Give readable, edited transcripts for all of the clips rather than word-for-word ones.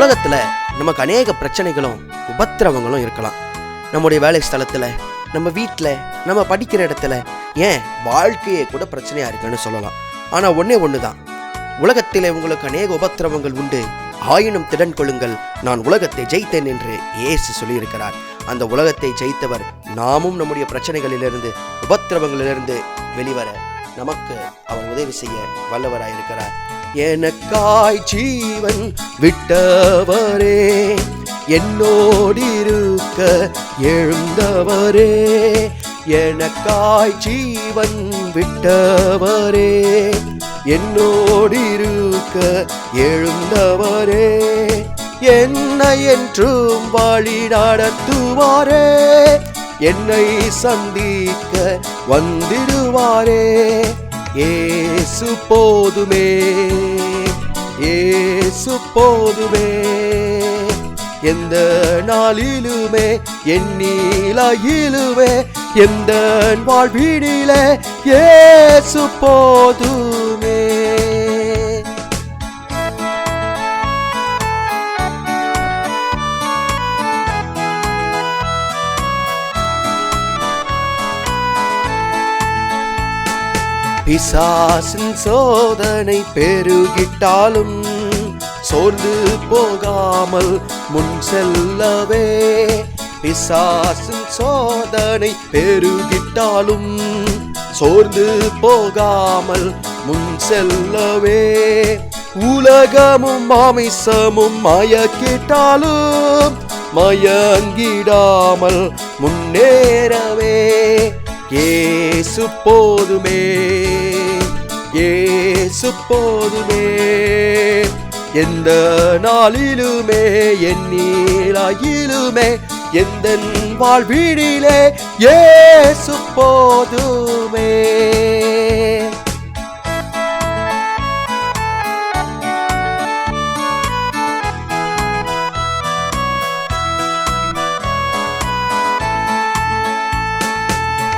உலகத்துல நமக்கு அநேக பிரச்சனைகளும் உபத்திரவங்களும் இருக்கலாம். நம்முடைய வேலை ஸ்தலத்துல, நம்ம வீட்டில், நம்ம படிக்கிற இடத்துல, ஏன் வாழ்க்கையே கூட பிரச்சனையா இருக்குன்னு சொல்லலாம். ஆனா ஒண்ணுதான், உலகத்திலே உங்களுக்கு அநேக உபத்திரவங்கள் உண்டு, ஆயினும் திடன் கொள்ளுங்கள், நான் உலகத்தை ஜெயித்தேன் என்று இயேசு சொல்லியிருக்கிறார். அந்த உலகத்தை ஜெயித்தவர் நாமும் நம்முடைய பிரச்சனைகளிலிருந்து, உபத்திரவங்களிலிருந்து வெளிவர நமக்கு அவர் உதவி செய்ய வல்லவராயிருக்கிறார். எனக்காய் ஜீவன் விட்டவரே, என்னோடிருக்க எழுந்தவரே, எனக்காய் ஜீவன் விட்டவரே, என்னோடிருக்க எழுந்தவரே, என்னை என்றும் வழி நடத்துவாரே, என்னை சந்திக்க வந்திடுவாரே. இயேசு போதுமே, இயேசு போதுமே, எந்த நாளிலுமே எண்ணிலையிலுமே எந்த வாழ்வினிலே இயேசு போதுமே. பிசாசின் சோதனை பெருகிட்டாலும் சோர்ந்து போகாமல் முன் செல்லவே, பிசாசின் சோதனை பெருகிட்டாலும் சோர்ந்து போகாமல் முன் செல்லவே, உலகமும் மாமிசமும் மயக்கிட்டாலும் மயங்கிடாமல் முன்னேறவே, இயேசு போதுமே, இயேசு போதுமே, எந்த நாளிலுமே எண்ணிலையிலுமே எந்த வாழ்வினிலே இயேசு போதுமே.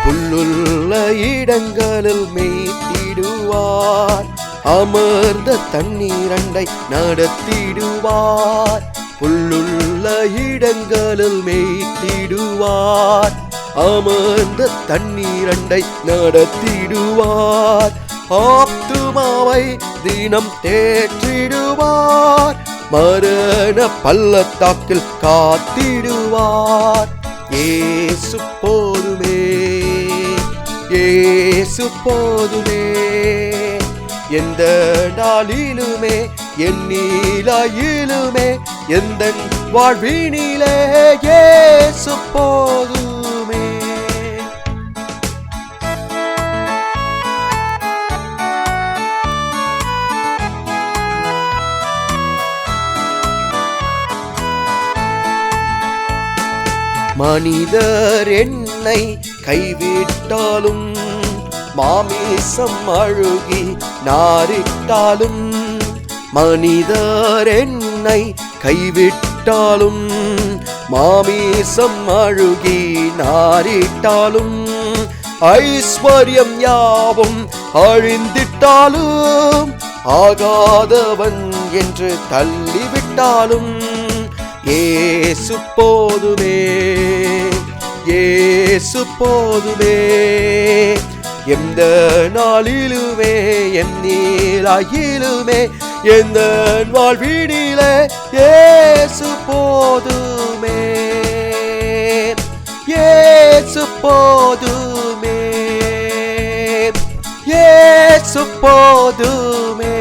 புல்லுள்ள இடங்களில் மேய்த்திடுவார், அமர்ந்த தண்ணீரண்டை நடத்திடுவார். புல்லுள்ள இடங்களில் மேய்த்திடுவார், அமர்ந்த தண்ணீரண்டை நடத்திடுவார். ஆத்துமாவை தினம் தேற்றிடுவார், மரண பள்ளத்தாக்கில் காத்திடுவார். இயேசு போதுமே, இயேசு போதுமே, எந்த நாளிலுமே எண்ணிலையிலுமே எந்த வாழ்வினிலே இயேசு போதுமே. மனிதர் என்னை கைவிட்டாலும் மாமிசம் அழுகி நாரிட்டாலும், மனிதர் என்னை கைவிட்டாலும் மாமிசம் அழுகி நாரிட்டாலும், ஐஸ்வர்யம் யாவும் அழிந்திட்டாலும் ஆகாதவன் என்று தள்ளிவிட்டாலும் இயேசு போதுமே, இயேசு போதுமே, எந்த நாளிலுமே எண்ணிலையிலுமே எந்த வாழ்வினிலே இயேசு போதுமே, இயேசு போதுமே, இயேசு போதுமே.